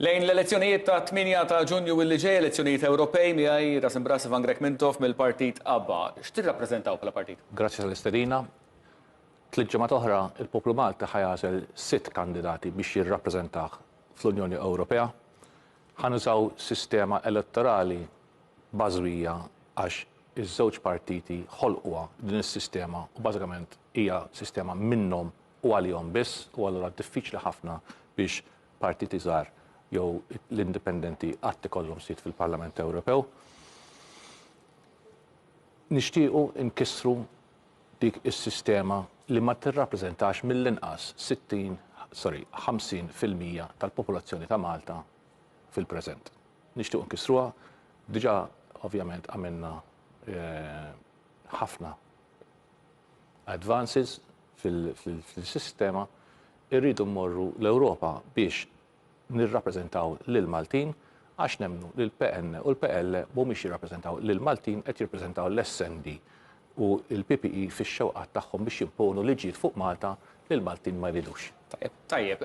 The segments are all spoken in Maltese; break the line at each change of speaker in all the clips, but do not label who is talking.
Lejn l-elezzjonijiet ta' 8 ta' Ġunju illi ġej, elezzjonijiet Ewropej miegħi Rasim Bras Ivan Grek Mintov mill-Partit ABBA. X'tirrappreżentaw bħala partit?
Grazzi tal-istedina. Tliet ġimgħat oħra il-Poplu Malta ħajażel 6 kandidati biex jirrappreżentaw fl-Unjoni Ewropea. Ħanużaw sistema elettorali bażwija għax iż-żewġ partiti ħolquha din is-sistema u bażikament hija sistema minnhom u għalihom biss u allura diffiċli ħafna biex partiti żgħar jew l-indipendenti qatt ikollhom sit fil-Parlament Ewropew. Nixtiequ nkissru dik is-sistema li ma tirrappreżentax mill-inqas 50% tal-popolazzjoni ta' Malta fil-preżent. Nixtiequ nkissruha, diġà ovvjament għamilna ħafna advances fil-sistema, irridu mmorru l-Ewropa biex nirrappreżentaw lil Maltin għax nemmnu li l-PN u l-PL mhumiex jirrappreżentaw lil Maltin qed jirrappreżentaw l-SND u l-PPE fix-xewqat tagħhom biex jimponu liġijiet fuq Malta li l-Maltin ma jridux.
Tajjeb,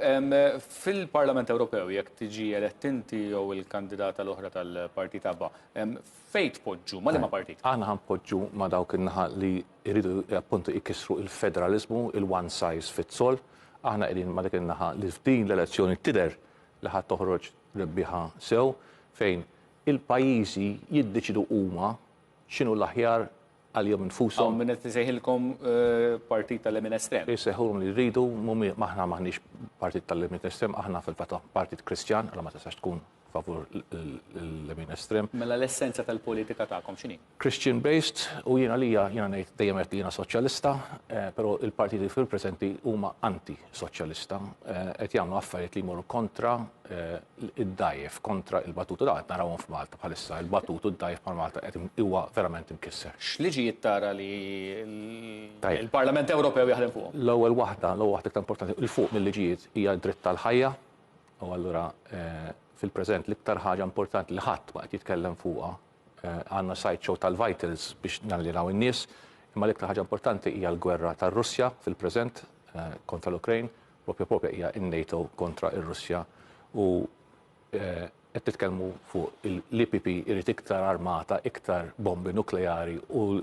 fil-Parlament Ewropew jekk tiġi elett inti jew il-kandidata l-oħra tal-Partit ABBA, fejn tpoġġu ma liema partit?
Aħna ħanpoġġu ma' dawk in-naħa li jridu appuntu jkissru il-federalizmu, il-one size fits all. Aħna qegħdin ma' dik in-naħa li f'din l-elezzjoni tidher li ħadd toħroġ rebbieħa sew fejn il-pajjiżi jiddeċidu huma x'inhu l-aħjar għalihom infushom.
Min qed isejħilkom partit tal-Lemin Estrem.
Isejħulhom li jridu, aħna maħniex partit tal-Lemin Estrem, aħna fil-fatt partit Kristjan, għal ma tistax tkun favur l-Lemin Estrem.
Mela l-essenza tal-politika tagħkom x'inhi?
Christian based u jiena ngħid dejjem qed li jiena soċjalista, però il-partiti fil-preżenti huma anti-soċjalista, qed jagħmlu affarijiet li jmorru kontra id-dajjef, kontra il-batutu da qed narawhom f'Malta bħalissa, il-batutu d-dajjef bħal Malta qed huwa verament imkisser.
X'liġijiet tara li l-Parlament Ewropew jaħdem fuqhom?
L-ewwel waħda iktar importanti il fuq mill-liġijiet hija dritt tal-ħajja u allura fil-preżent l-iktar ħaġa importanti li ħadd ma qed jitkellem fuqha għandna sideshow tal-Vitals biex nallenaw in-nies, imma l-iktar ħaġa importanti hija l-gwerra tar-Russja fil-preżent kontra l-Ukraine, propja hija in-NATO kontra r-Russja u qed titkellmu fuq l-IPP irid iktar armata, iktar bombi nukleari u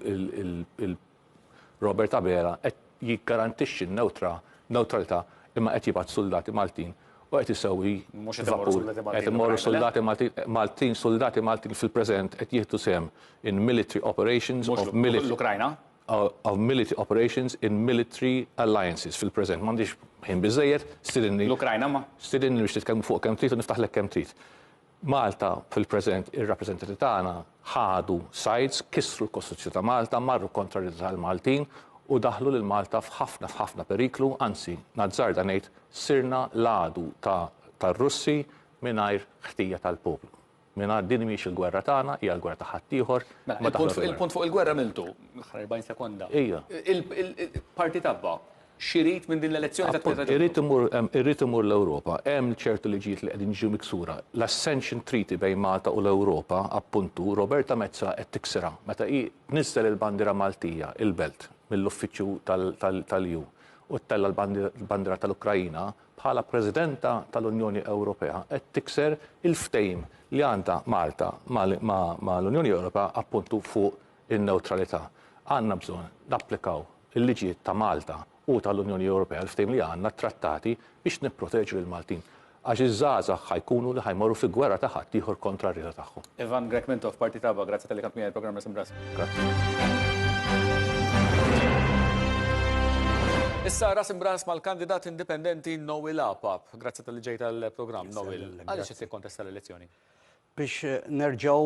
Robert Abela qed jiggarantixxi n-neutralità imma qed jibgħat soldati Maltin u qed isewwi qed imorru soldati Maltin fil-preżent qed jieħdu sehem in military operations of military operations in military alliances fil-preżent. M'għandix ħin biżejjed, stidinni.
L-Ukrajna ma?
Stidinni biex titkellmu fuq kemm trid u niftaħlek kemm trid. Malta fil-preżent ir-rappreżentanti tagħna ħadu sides, kissru l-Kostituzzjoni ta' Malta, marru kontra l-Maltin u daħlu lil Malta f'ħafna periklu, anzi, nazzarda ngħid sirna l-għadu tar-Russi mingħajr ħtija tal-poplu. Mingħajr din mhix il-gwerra tagħna, hija l-gwerra ta' ħadd ieħor.
Il-punt fuq il-gwerra miltu, 40 sekonda. Il-Partit ABBA x'irid minn din l-elezzjoni ta'
Irrid imur l-Ewropa, hemm ċertu liġijiet li qegħdin jiġu miksura. L-Ascension Treaty bejn Malta u l-Ewropa, appuntu, Roberta Mezza qed tiksirha meta hi tniżżel il-bandira Maltija, il-belt, mill-uffiċċju tal-EU u ttella l-bandira tal-Ukrajina bħala Presidenta tal-Unjoni Ewropea qed tikser il-ftehim li għandha Malta ma' l-Unjoni Ewropea appuntu fuq in-newtralità. Għandna bżonn napplikaw il-liġijiet ta' Malta u tal-Unjoni Ewropea l-ftehim li għandna trattati biex nipproteġu lil-Maltin. Għax iż-żgħażagħ ħajkunu li ħajmorru fi gwerra ta' ħadd ieħor kontra r-rieda tagħhom.
Ivan Grek Mintov, Partit ABBA, grazzi tal-li kant miegħi il-programm Rasim Bras. Issa Rasim Bras mal-kandidat indipendenti Nowil Apap. Grazzi tal-li ġej tal-programm Nowil. Għaliex qed tikkontesta l-elezzjoni?
Biex nerġgħu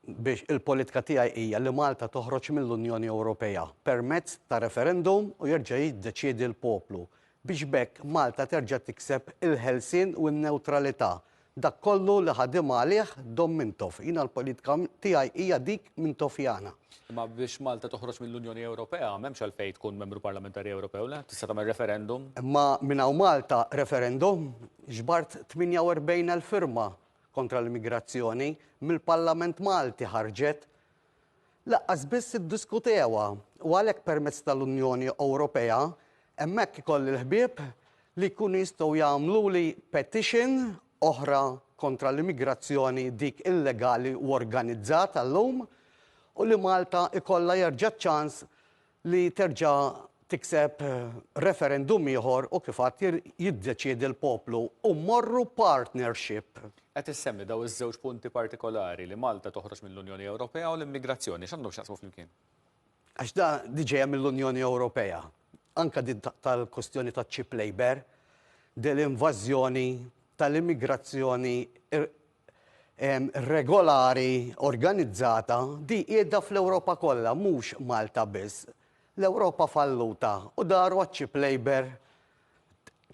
biex il-politika tiegħi hija li Malta toħroġ mill-Unjoni Ewropea permezz ta' referendum u jerġa' jiddeċiedi l-poplu biex bekk Malta terġa' tikseb il-ħelsien u n-newtralità. Dak kollu li ħadim għalih Dom Mintov. Jiena l-politika tiegħi hija dik Mintofjana.
Ma biex Malta toħroġ mill-Unjoni Ewropea m'hemmx għalfejn tkun membru parlamentari Ewropew, le? Tista' tagħmel referendum?
Ma minn hawn Malta referendum ġbart 48,000 firma kontra l-immigrazzjoni mill-Parlament Malti ħarġet laqqas biss iddiskutewha u għalhekk permezz tal-Unjoni Ewropea hemmhekk ikolli l-ħbieb li jkunu jistgħu jagħmluli petition oħra kontra l-immigrazzjoni dik illegali u organizzata llum u li Malta ikolla jerġa' ċans li terġa' tikseb referendum ieħor u kif għad jiddeċiedi l-poplu u morru partnership.
Qed issemmi daw iż-żewġ punti partikolari li Malta toħroġ mill-Unjoni Ewropea u l-immigrazzjoni. X'għandhom x'jaqsmu flimkien?
Għax da diġeja mill-Unjoni Ewropea. Anka di tal-kustjoni ta' cheap labor, dell-invażjoni tal-immigrazzjoni regolari, organizzata, di qiegħda fl-Ewropa kollha, mhux Malta biss. L-Ewropa falluta u daru cheap labor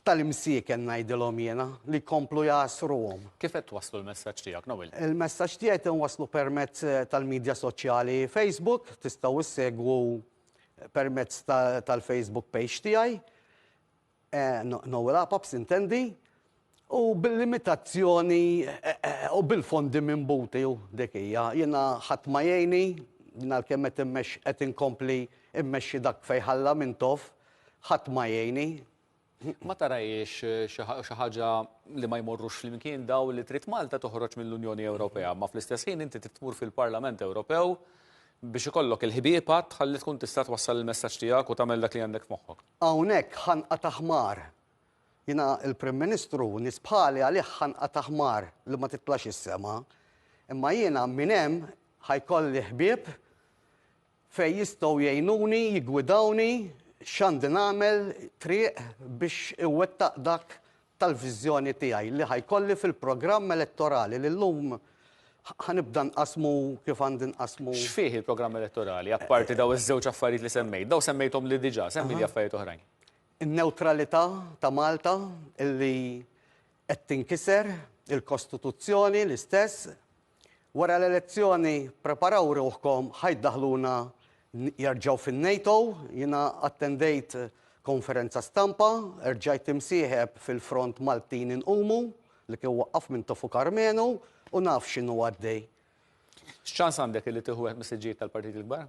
tal-imsieken ngħidilhom jiena li jkomplu jasruhom.
Kif qed waslu l-messaġġ tiegħek, Noel?
Il-messaġġ tiegħi tinwasslu permezz tal-medja soċjali Facebook, tistgħu issegwu permezz tal-Facebook page tiegħi, Noel Apap intendi, u bil-limitazzjoni u bil-fondi minn buti u dik hija. Jiena ħadd ma jgħinni, jiena l-kemm qed inkompli immexxi dak fejn ħalla minn tof, ħadd ma jgħinni.
Ma tarajiex xi ħaġa li ma jmorrux flimkien daw li trid Malta toħroġ mill-Unjoni Ewropea, ma fl-istess ħin inti trid tmur fil-Parlament Ewropew biex ikollok il-ħbieba tħalli tkun tista' twassal il-messaġġ tiegħek u tagħmel dak li għandek f'moħħok.
Hawnhekk ħanqa taħmar. Jiena il-Prim Ministru nisbħali għalih ħanqa taħmar li ma titlax is-sema, imma jiena minn hemm ħajkolli ħbieb fejn jistgħu jgħinuni, jigwidawni x'għandi nagħmel triq biex iwettaq dak tal-viżjoni tiegħi li ħajkolli fil-programm elettorali li llum ħanibda nqasmu kif għandi nqasmu.
X'fih il-programm elettorali, apparti daw iż-żewġ affarijiet li semmejt, daw semmejthom li diġà, semmi li affarijiet oħrajn.
In-neutralità ta' Malta illi qed tinkiser, il-Kostituzzjoni l-istess. Wara l-elezzjoni preparaw ruħkom ħajdaħluna jerġgħu fin-NATO, jiena attendejt konferenza stampa, erġajt imsieħeb fil-front Maltin inqumu li kien waqqaf minn Tofu Karmenu u naf x'inhu għaddej.
X'ċans għandek li tieħu wieħed mis-siġġijiet tal-Partit il-Kbar?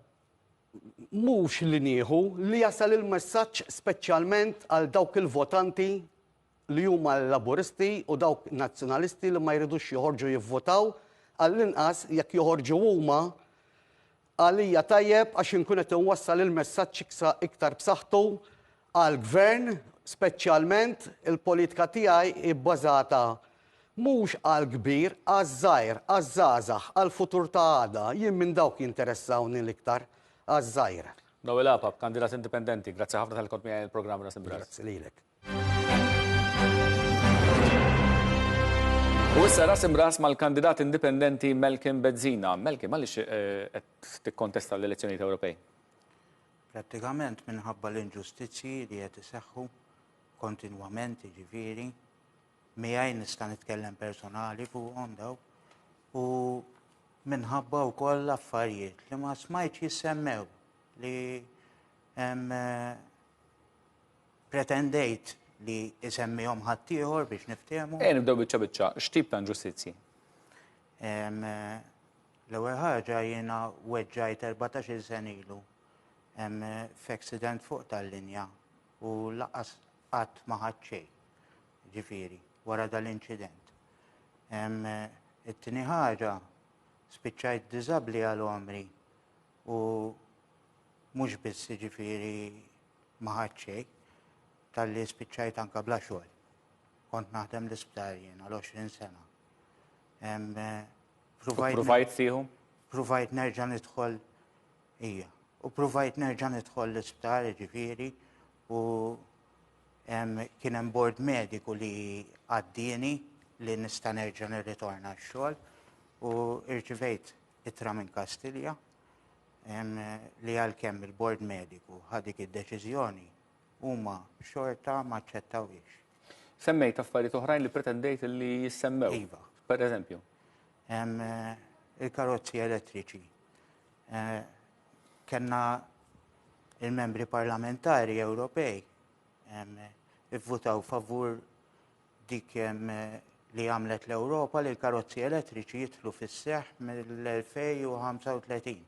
Mhux li nieħu li jasal il-messaġġ speċjalment għal dawk il-votanti li huma l-laburisti u dawk nazzjonalisti li ma jridux joħorġu jivvotaw għall-inqas jekk joħorġu huma għalija tajjeb għax inkun qed inwassal il-messaġġ iktar b'saħħtu għall-gvern, speċjalment il-politika tiegħi bbażata mhux għall-kbir, għaż-żgħir, għaż-żgħażagħ, għall-futur ta' għada, jien minn dawk jinteressawni l-iktar għaż-żgħir.
Noel Apap, kandidat indipendenti, grazzi ħafna tal-kont miegħi il-programm Ras Imbras.
Grazzi lilek.
U issa Ras Imbras mal-kandidat indipendenti Melkin Bezzina. Melkin, għaliex qed tikkontesta l-elezzjonijiet Ewropej?
Prattikament minħabba l-inġustizzji li qed iseħħu kontinwament jiġifieri miegħi nista' nitkellem personali fuqhom daw u minħabba wkoll affarijiet li ma smajtx jissemmew li pretendejt li isemmihom ħaddieħor biex niftehmu.
Nibdew biċċa, x'tip ta' inġustizzji?
L-ewwel ħaġa jiena weġġajt 14-il sen ilu f'accident fuq tal-linja u laqas qatt ma ħadd xejn, ġifieri, wara dal-inċident. It-tieni ħaġa spiċċajt diżabbli għal omri u mhux biss ġifieri ma ħadd xejn talli spiċċajt anke bla xogħol. Kont naħdem l-isptar jien għal 20 sena.
Provajt fihom?
Provajt nerġa' nidħol hija. U provajt nerġa' nidħol l-isptar ġifieri u kien hemm bord mediku li għaddieni li nista' nerġa' nirritorna x-xogħol u irċivejt ittra minn Kastilja li għalkemm il-bord mediku ħadik id-deċiżjoni huma xorta ma aċċettawhiex.
Semmejt affarijiet oħrajn li pretendejt li jissemmew.
Iva.
Per eżempju.
Il-karozzi elettriċi. Kenna il-membri parlamentari Ewropej ivvutaw favur dik li għamlet l-Ewropa li l-karozzi elettriċi jidħlu fis-seħħ mill-2035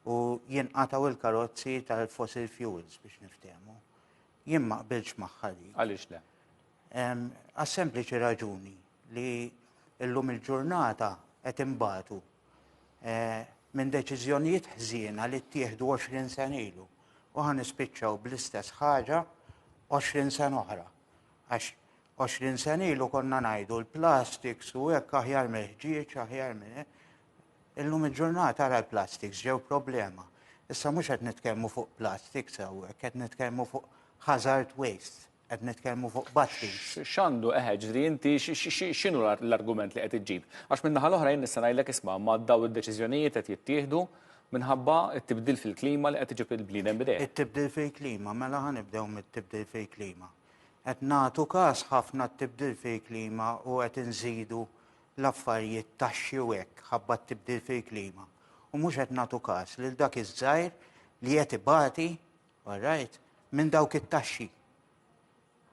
u jinqataw il-karozzi tal-fossil fuels biex niftehmu. Jien ma qbilx magħha dik.
Għaliex le?
Għas sempliċi raġuni li illum il-ġurnata qed imbagħtu minn deċiżjonijiet ħżiena li ttieħdu 20 sena ilu u ħanispiċċaw bl-istess ħaġa 20 sena oħra. Għax 20 sena ilu konna ngħidu l-plastics u hekk aħjar mill-ħġieġ, aħjar minn illum il-ġurnata ara l-plastics ġew problema. Issa mhux qed nitkellmu fuq plastics hawnhekk, qed nitkellmu fuq hazard waste, qed nitkellmu fuq batteries.
X'għandu ġri inti x'inhu l-argument li qed iġġib? Għax minn naħa l-oħra jien nista' ngħidlek isma' ma daw id-deċiżjonijiet qed jittieħdu minħabba t-tibdil fil-klima li qed iġib il-bliedem bidejh.
It-tibdil fil-klima, mela ħanibdew mit-tibdil fil-klima. Qed nagħtu każ ħafna t-tibdil fil-klima u qed inżidu l-affarijiet taxxi u hekk ħabba t-tibdil fil-klima. U mhux qed nagħtu każ lil dak iż-żgħir li qed ibati, all right, minn dawk it-taxxi.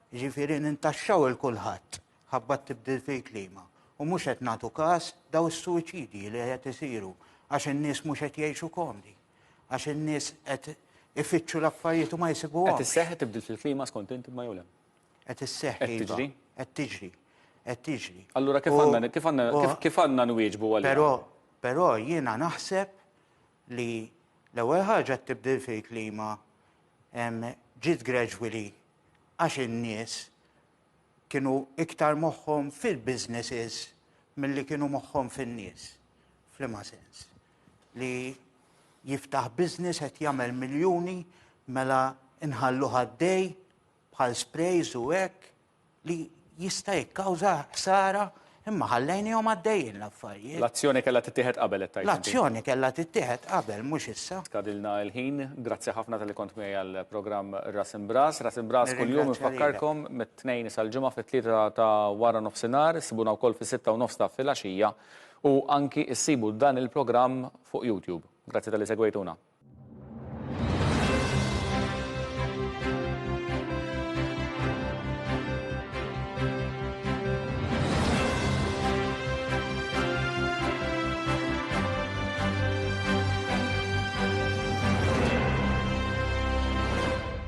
Ġifieri nintaxxaw il kulħadd ħabba t-tibdil fil-klima. U mhux qed nagħtu każ daw is-suwiċidji li qed isiru għax in-nies mhux qed jgħixu komdi. Għax in-nies qed ifittxu l-affarijiet u ma jsibuhomx.
Qed isseħħ tibdil fil-klima skont inti ma jolem.
Qed isseħħ.
Qed tiġri?
Qed tiġri. Qed tiġri.
Allura kif għandna nwieġbu għalih?
Però jiena naħseb li l-ewwel ħaġa tibdil fil-klima ġiet gradually għax in-nies kienu iktar moħħhom fil-businesses milli kienu moħħhom fin-nies. F'liema sens. Li jiftaħ business qed jagħmel miljuni mela inħallu ħaddej bħal sprays u hekk li jista' jikkawża ħsara imma ħallejnihom għaddejjin l-affarijiet.
L-azzjoni kellha tittieħed qabel qed tgħid.
L-azzjoni kellha tittieħed qabel mhux issa.
Skadilna l-ħin, grazzi ħafna tal-li kont miegħi għall-programm Ras Imbras. Ras Imbras kuljum infakkarkom mit-tnejn sal-ġimgħa fit-tlieta ta' wara nofsinhar, issibuna wkoll fis-sitta u nofs ta' filgħaxija u anki issibu dan il-programm fuq YouTube. Grazzi tal-li segwejtuna.